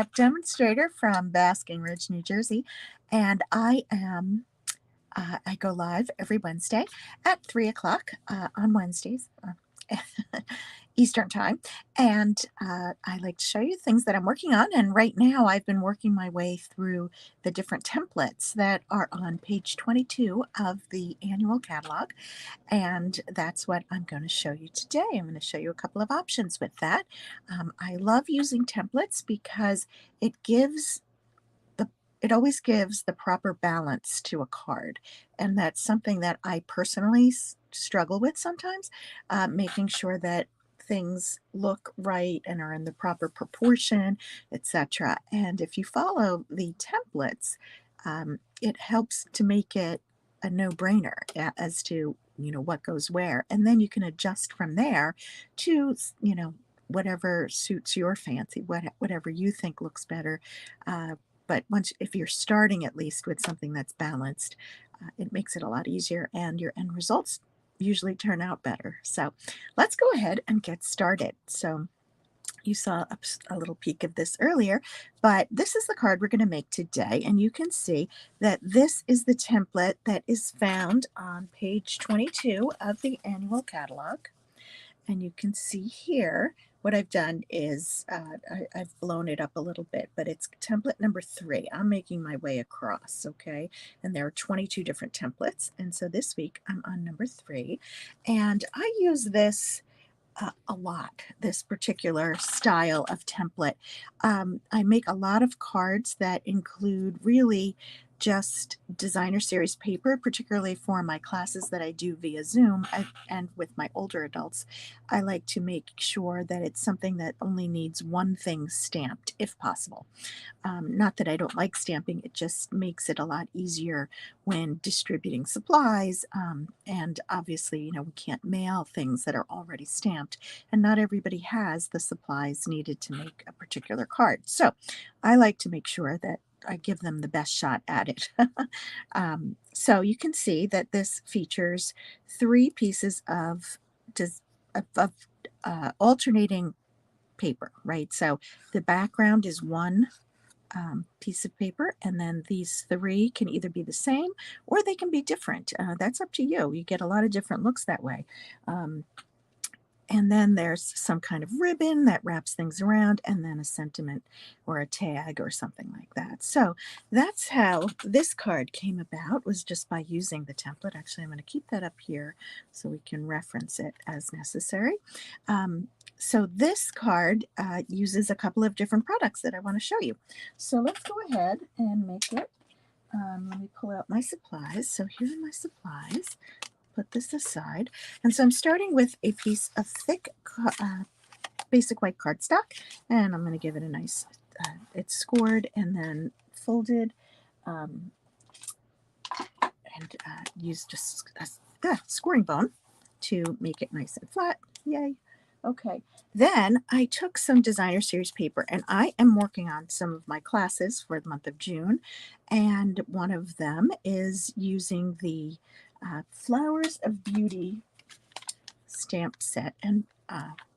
Demonstrator from Basking Ridge, New Jersey, and I go live every Wednesday at 3 o'clock on Wednesdays. Eastern time, and I like to show you things that I'm working on. And right now, I've been working my way through the different templates that are on page 22 of the annual catalog, and that's what I'm going to show you today. I'm going to show you a couple of options with that. I love using templates because it gives it always gives the proper balance to a card, and that's something that I personally struggle with sometimes, making sure that things look right and are in the proper proportion, etc. And if you follow the templates, it helps to make it a no-brainer as to what goes where, and then you can adjust from there to whatever suits your fancy, whatever you think looks better. But if you're starting at least with something that's balanced, it makes it a lot easier, and your end results usually turn out better. So let's go ahead and get started. So you saw a little peek of this earlier, but this is the card we're going to make today, and you can see that this is the template that is found on page 22 of the annual catalog. And you can see here what I've done is I've blown it up a little bit, but it's template number 3. I'm making my way across, okay? And there are 22 different templates. And so this week I'm on number 3. And I use this a lot, this particular style of template. I make a lot of cards that include really just designer series paper, particularly for my classes that I do via Zoom. And with my older adults, I like to make sure that it's something that only needs one thing stamped, if possible. Not that I don't like stamping, it just makes it a lot easier when distributing supplies. And obviously, we can't mail things that are already stamped, and not everybody has the supplies needed to make a particular card. So I like to make sure that I give them the best shot at it. So you can see that this features 3 pieces of alternating paper, right? So the background is one piece of paper, and then these 3 can either be the same or they can be different. That's up to you. You get a lot of different looks that way. And then there's some kind of ribbon that wraps things around, and then a sentiment or a tag or something like that. So that's how this card came about, was just by using the template. Actually, I'm going to keep that up here so we can reference it as necessary. So this card uses a couple of different products that I want to show you. So let's go ahead and make it. Let me pull out my supplies. So here are my supplies. Put this aside. And so I'm starting with a piece of thick basic white cardstock, and I'm going to give it a nice, it's scored and then folded, and use just a scoring bone to make it nice and flat. Yay. Okay, then I took some designer series paper, and I am working on some of my classes for the month of June, and one of them is using the Flowers of Beauty stamp set and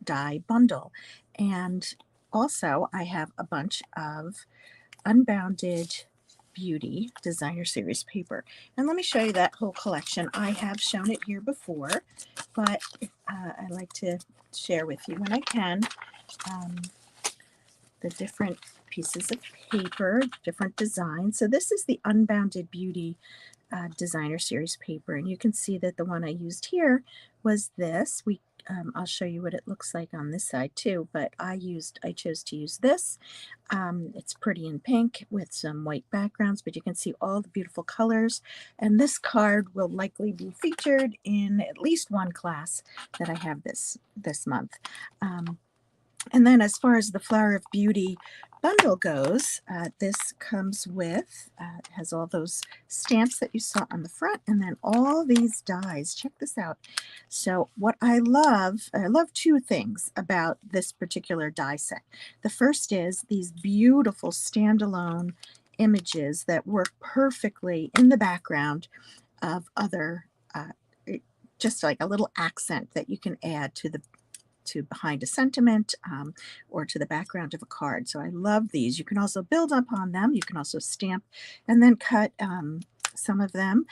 die bundle. And also I have a bunch of Unbounded Beauty designer series paper. And let me show you that whole collection. I have shown it here before, but I like to share with you when I can the different pieces of paper, different designs. So this is the Unbounded Beauty designer series paper, and you can see that the one I used here was this. I'll show you what it looks like on this side too, but I chose to use this. It's pretty in pink with some white backgrounds, but you can see all the beautiful colors, and this card will likely be featured in at least one class that I have this month. And then as far as the Flower of Beauty bundle goes, this comes with, has all those stamps that you saw on the front, and then all these dies. Check this out. So what I love 2 things about this particular die set. The first is these beautiful standalone images that work perfectly in the background of other, just like a little accent that you can add to to behind a sentiment or to the background of a card. So I love these. You can also build upon them. You can also stamp and then cut some of them.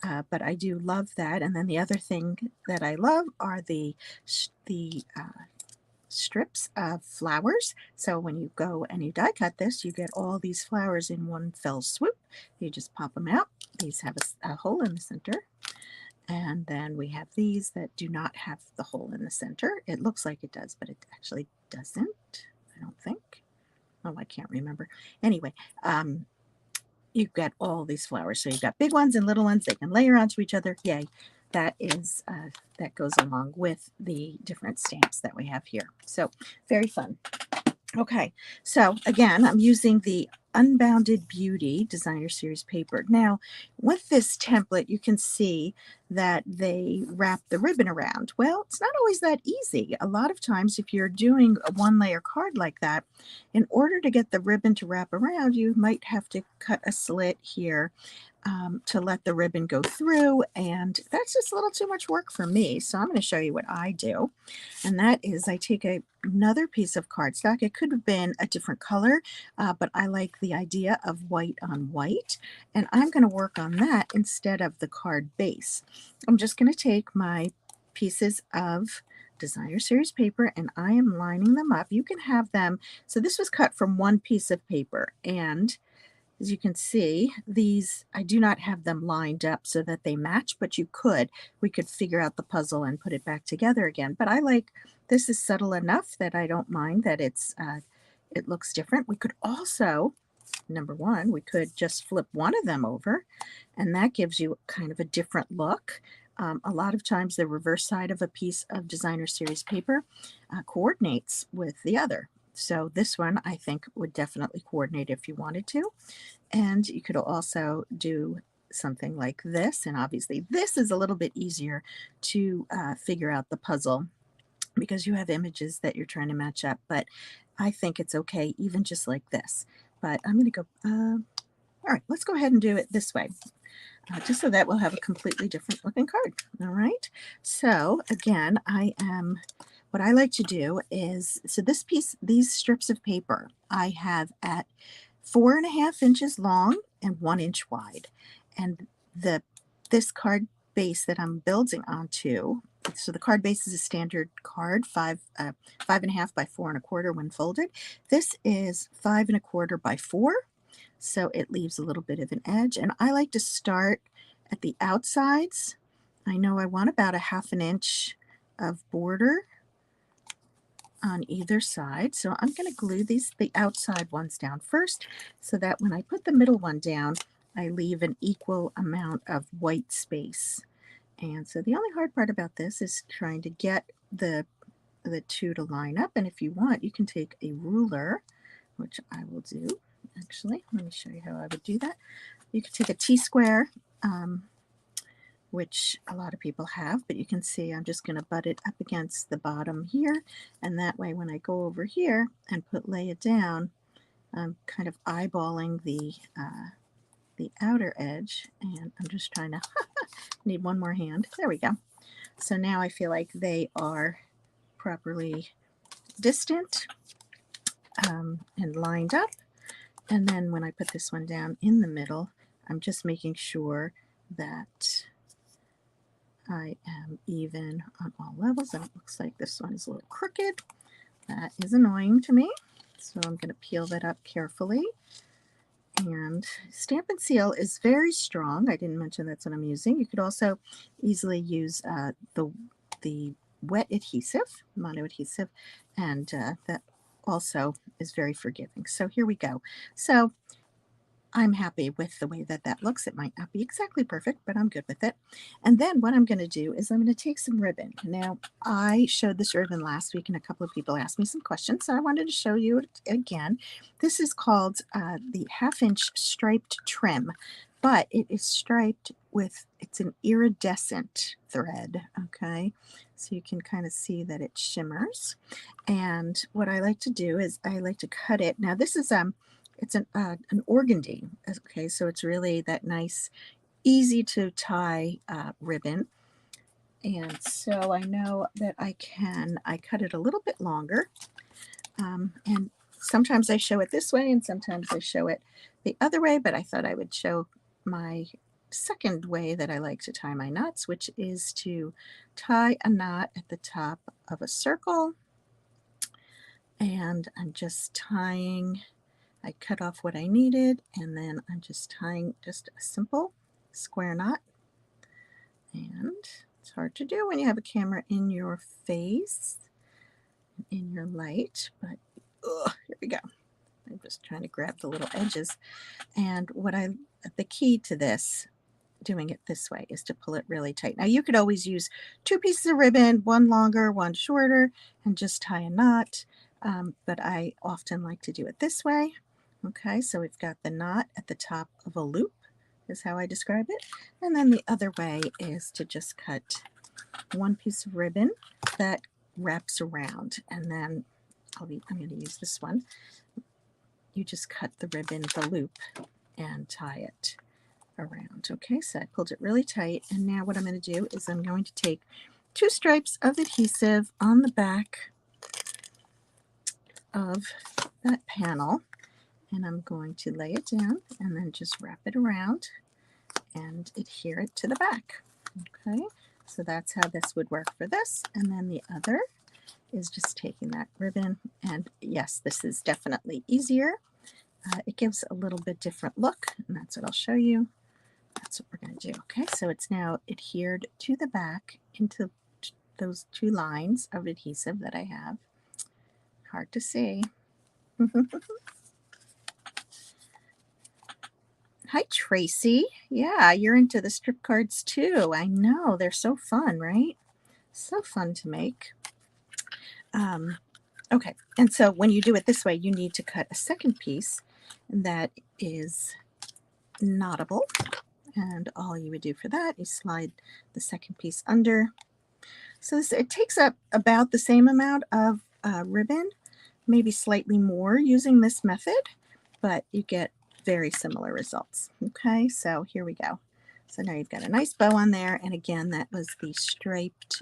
But I do love that. And then the other thing that I love are the strips of flowers. So when you go and you die cut this, you get all these flowers in one fell swoop. You just pop them out. These have a hole in the center. And then we have these that do not have the hole in the center. It looks like it does, but it actually doesn't, I don't think. Oh, I can't remember. Anyway, you've got all these flowers. So you've got big ones and little ones. They can layer onto each other. Yay. That is that goes along with the different stamps that we have here. So very fun. Okay, so again, I'm using the Unbounded Beauty Designer Series paper. Now, with this template, you can see that they wrap the ribbon around. Well, it's not always that easy. A lot of times, if you're doing a one-layer card like that, in order to get the ribbon to wrap around, you might have to cut a slit here to let the ribbon go through, and that's just a little too much work for me. So I'm going to show you what I do, and that is I take another piece of cardstock. It could have been a different color, but I like the idea of white on white, and I'm going to work on that instead of the card base. I'm just going to take my pieces of Designer Series paper and I am lining them up. You can have them, so this was cut from one piece of paper, and as you can see, these, I do not have them lined up so that they match, but you could. We could figure out the puzzle and put it back together again. But I like, this is subtle enough that I don't mind that it looks different. We could also, number one, we could just flip one of them over, and that gives you kind of a different look. A lot of times the reverse side of a piece of Designer Series paper coordinates with the other. So this one I think would definitely coordinate if you wanted to. And you could also do something like this. And obviously this is a little bit easier to figure out the puzzle because you have images that you're trying to match up. But I think it's okay even just like this. But I'm going to go, all right, let's go ahead and do it this way. Just so that we'll have a completely different looking card. All right. So again, what I like to do is, so this piece, these strips of paper, I have at 4.5 inches long and 1 inch wide. And this card base that I'm building onto, so the card base is a standard card, 5.5 by 4.25 when folded. This is 5.25 by 4. So it leaves a little bit of an edge, and I like to start at the outsides. I know I want about a 1/2 inch of border on either side, so I'm going to glue the outside ones down first so that when I put the middle one down, I leave an equal amount of white space. And so the only hard part about this is trying to get the two to line up, and if you want, you can take a ruler, which I will do. Actually, let me show you how I would do that. You could take a T-square, which a lot of people have, but you can see I'm just going to butt it up against the bottom here, and that way when I go over here and lay it down, I'm kind of eyeballing the outer edge, and I'm just trying to need one more hand. There we go. So now I feel like they are properly distant and lined up. And then when I put this one down in the middle, I'm just making sure that I am even on all levels. And it looks like this one is a little crooked. That is annoying to me. So I'm going to peel that up carefully. And Stampin' Seal is very strong. I didn't mention that's what I'm using. You could also easily use the wet adhesive, mono adhesive, and that also is very forgiving. So here we go. So I'm happy with the way that that looks. It might not be exactly perfect, but I'm good with it. And then what I'm going to do is I'm going to take some ribbon. Now, I showed this ribbon last week, and a couple of people asked me some questions, so I wanted to show you it again. This is called the 1/2 inch striped trim, but it is striped with, it's an iridescent thread, okay? So you can kind of see that it shimmers. And what I like to do is I like to cut it. Now, this is it's an organdy, okay, so it's really that nice, easy to tie ribbon. And so I know that I cut it a little bit longer. And sometimes I show it this way and sometimes I show it the other way, but I thought I would show my second way that I like to tie my knots, which is to tie a knot at the top of a circle. And I'm just tying, I cut off what I needed, and then I'm just tying just a simple square knot. And it's hard to do when you have a camera in your face, in your light, but here we go. I'm just trying to grab the little edges. And the key to this, doing it this way, is to pull it really tight. Now you could always use two pieces of ribbon, one longer, one shorter, and just tie a knot. But I often like to do it this way. Okay, so we've got the knot at the top of a loop, is how I describe it. And then the other way is to just cut one piece of ribbon that wraps around, and then I'm going to use this one. You just cut the ribbon, the loop, and tie it around. Okay, so I pulled it really tight, and now what I'm going to do is I'm going to take two stripes of adhesive on the back of that panel, and I'm going to lay it down and then just wrap it around and adhere it to the back. Okay, so that's how this would work for this. And then the other is just taking that ribbon, and yes, this is definitely easier. It gives a little bit different look, and that's what I'll show you. That's what we're going to do. Okay, so it's now adhered to the back into those two lines of adhesive that I have. Hard to see. Hi, Tracy. Yeah, you're into the strip cards too. I know, they're so fun, right? So fun to make. Okay, and so when you do it this way, you need to cut a second piece that is knottable. And all you would do for that is slide the second piece under. So it takes up about the same amount of ribbon, maybe slightly more using this method, but you get very similar results. Okay, so here we go. So now you've got a nice bow on there, and again, that was the striped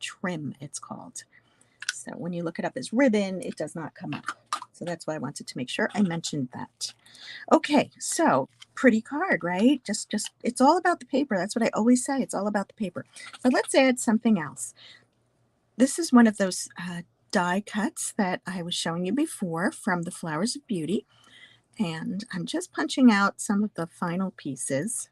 trim, it's called. So when you look it up as ribbon, it does not come up. So that's why I wanted to make sure I mentioned that. Okay, so pretty card, right? Just it's all about the paper. That's what I always say. It's all about the paper. But let's add something else. This is one of those die cuts that I was showing you before from the Flowers of Beauty. And I'm just punching out some of the final pieces.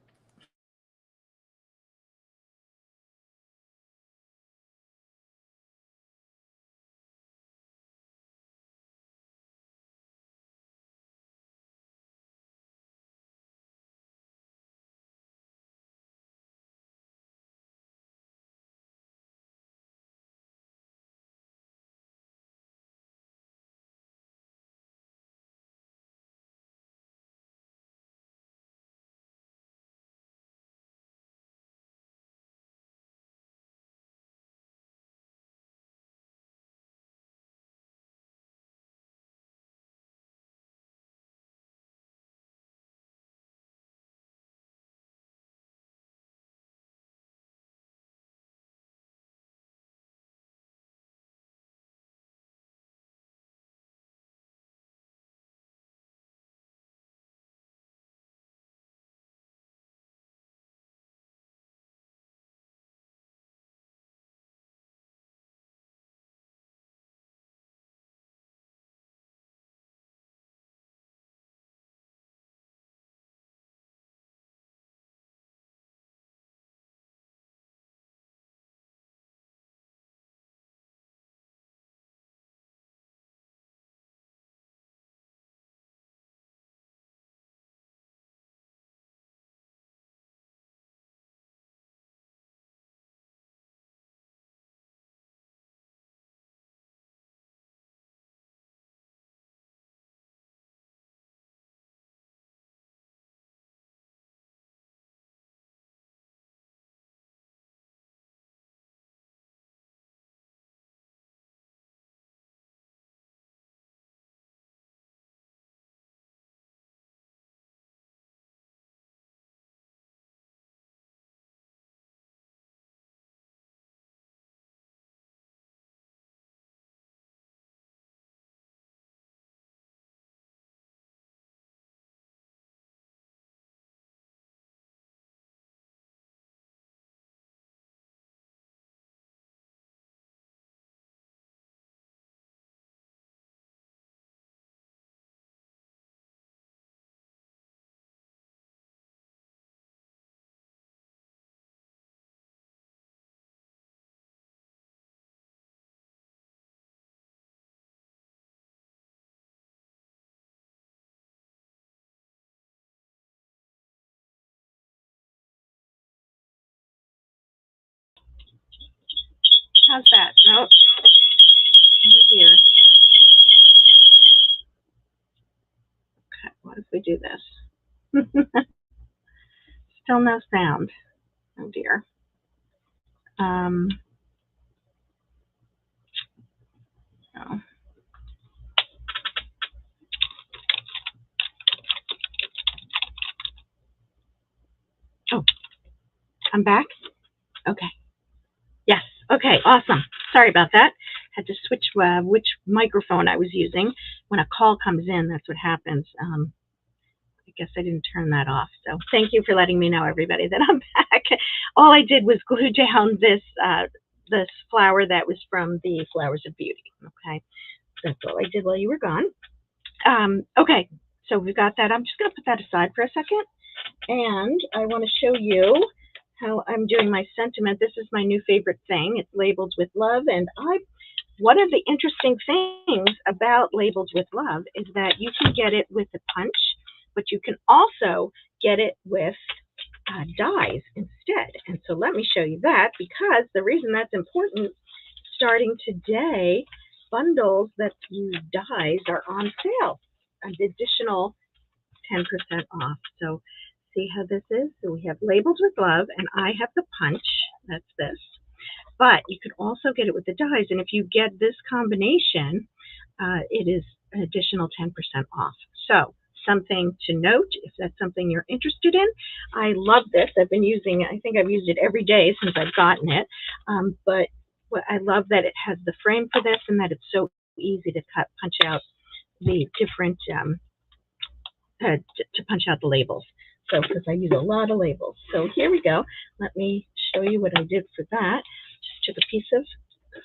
How's that? Oh, dear. Okay, what if we do this? Still no sound. Oh dear. Oh. Oh, I'm back. Okay. Yes. Okay. Awesome. Sorry about that. Had to switch which microphone I was using. When a call comes in, that's what happens. I guess I didn't turn that off. So thank you for letting me know, everybody, that I'm back. All I did was glue down this flower that was from the Flowers of Beauty. Okay. That's all I did while you were gone. Okay. So we've got that. I'm just going to put that aside for a second. And I want to show you how I'm doing my sentiment. This is my new favorite thing. It's Labels with Love. And one of the interesting things about Labels with Love is that you can get it with a punch, but you can also get it with dies instead. And so let me show you that, because the reason that's important, starting today, bundles that use dies are on sale, an additional 10% off. So see how this is? So we have Labels with Love, and I have the punch. That's this. But you can also get it with the dies, and if you get this combination, it is an additional 10% off. So something to note if that's something you're interested in. I love this. I've been using it. I think I've used it every day since I've gotten it. But I love that it has the frame for this, and that it's so easy to punch out the different to punch out the labels. So, because I use a lot of labels. So here we go. Let me show you what I did for that. Just took a piece of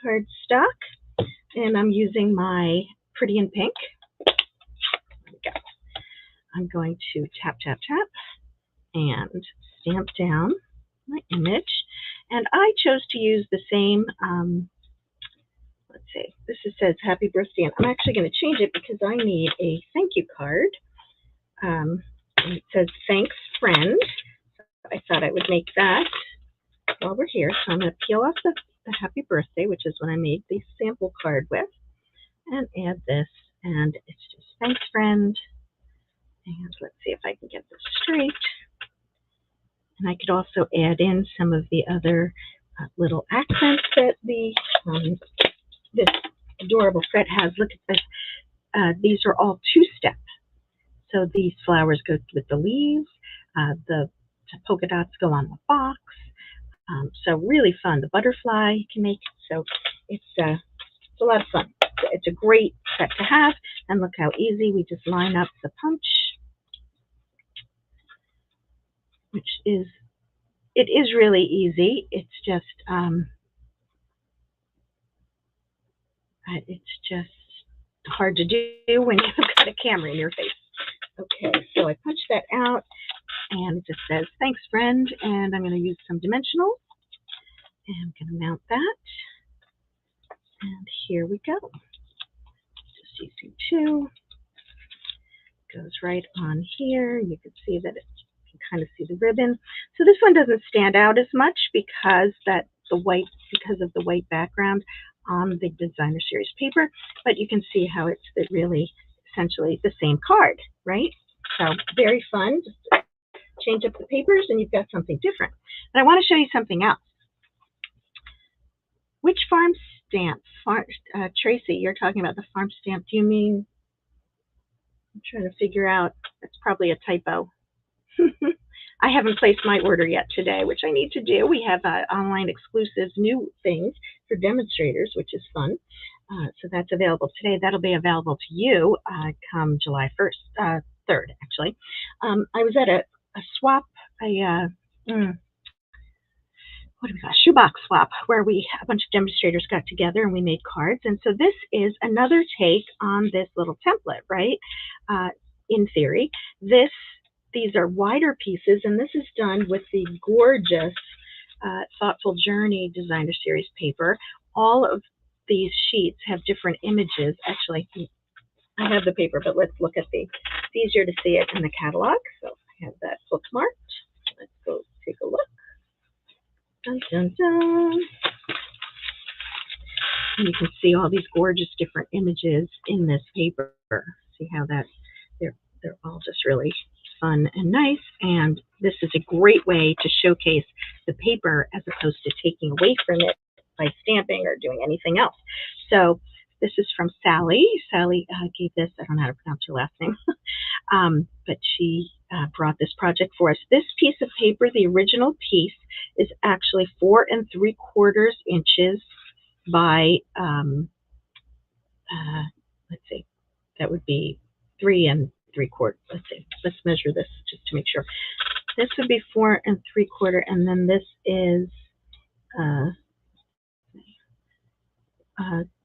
cardstock, and I'm using my Pretty in Pink. There we go. I'm going to tap, tap, tap, and stamp down my image. And I chose to use the same, let's see, this says Happy Birthday. And I'm actually going to change it because I need a thank you card. And it says, Thanks, Friend. So I thought I would make that while we're here. So I'm going to peel off the Happy Birthday, which is what I made the sample card with, and add this. And it's just, Thanks, Friend. And let's see if I can get this straight. And I could also add in some of the other little accents that this adorable set has. Look at this. These are all two-step. So these flowers go with the leaves. The polka dots go on the box. So really fun. The butterfly you can make. So it's a lot of fun. It's a great set to have. And look how easy we just line up the punch, which is, it is really easy. It's just hard to do when you've got a camera in your face. Okay, so I punch that out, and it just says, Thanks, Friend, and I'm going to use some dimensional, and I'm going to mount that, and here we go. Just using two, goes right on here. You can see that you can kind of see the ribbon. So this one doesn't stand out as much because of the white background on the Designer Series paper, but you can see how it's really essentially the same card, right? So very fun. Just change up the papers and you've got something different. And I want to show you something else. Which farm stamp? Tracy, you're talking about the farm stamp. Do you mean, I'm trying to figure out, that's probably a typo. I haven't placed my order yet today, which I need to do. We have online exclusive new things for demonstrators, which is fun. So that's available today. That'll be available to you come July 1st, 3rd, actually. I was at a swap, what do we call a shoebox swap, where a bunch of demonstrators got together and we made cards. And so this is another take on this little template, right? In theory, these are wider pieces, and this is done with the gorgeous Thoughtful Journey Designer Series paper. All of these sheets have different images. Actually, I have the paper, but let's look at it's easier to see it in the catalog. So I have that bookmarked. Let's go take a look. Dun, dun, dun. And you can see all these gorgeous different images in this paper. See how that they're all just really fun and nice. And this is a great way to showcase the paper as opposed to taking away from it by stamping or doing anything else. So this is from Sally. Sally gave this, I don't know how to pronounce her last name, but she brought this project for us. This piece of paper, the original piece, is actually 4 3/4 inches by, let's see, that would be 3 3/4. Let's see, let's measure this just to make sure. This would be 4 3/4, and then this is,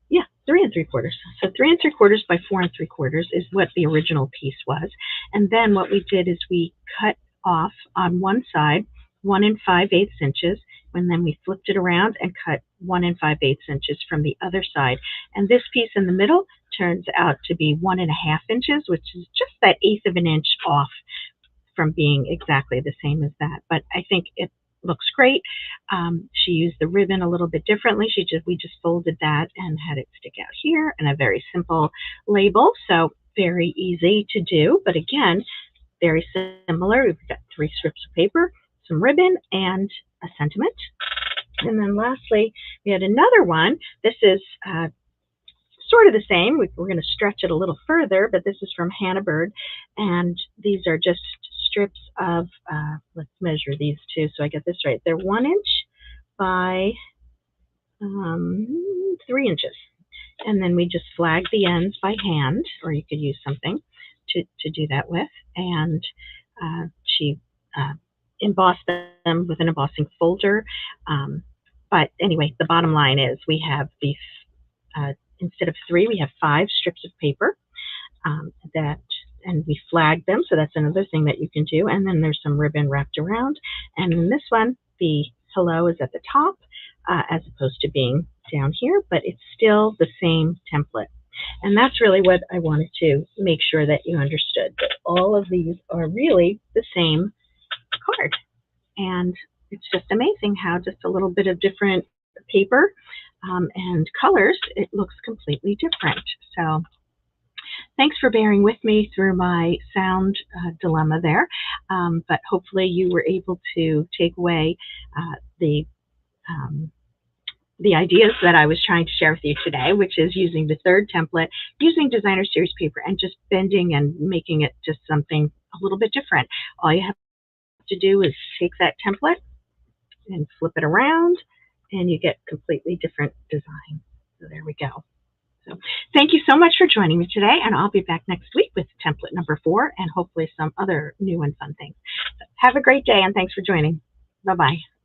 yeah, 3 3/4. So 3 3/4 by 4 3/4 is what the original piece was. And then what we did is we cut off on one side 1 5/8 inches, and then we flipped it around and cut 1 5/8 inches from the other side. And this piece in the middle turns out to be 1 1/2 inches, which is just that 1/8 of an inch off from being exactly the same as that. But I think it looks great. She used the ribbon a little bit differently. We just folded that and had it stick out here, and a very simple label. So very easy to do, but again, very similar. We've got 3 strips of paper, some ribbon, and a sentiment. And then lastly, we had another one. This is sort of the same. We're going to stretch it a little further, but this is from Hannah Bird, and these are just strips of, let's measure these two so I get this right. They're 1 inch by 3 inches. And then we just flag the ends by hand, or you could use something to do that with. And she embossed them with an embossing folder. But anyway, the bottom line is we have these, instead of 3, we have 5 strips of paper and we flag them. So that's another thing that you can do. And then there's some ribbon wrapped around. And in this one, the hello is at the top as opposed to being down here, but it's still the same template. And that's really what I wanted to make sure that you understood, that all of these are really the same card. And it's just amazing how just a little bit of different paper and colors, it looks completely different. So thanks for bearing with me through my sound dilemma there. But hopefully you were able to take away the ideas that I was trying to share with you today, which is using the third template, using designer series paper, and just bending and making it just something a little bit different. All you have to do is take that template and flip it around, and you get completely different design. So there we go. So thank you so much for joining me today, and I'll be back next week with template number 4 and hopefully some other new and fun things. So have a great day, and thanks for joining. Bye-bye.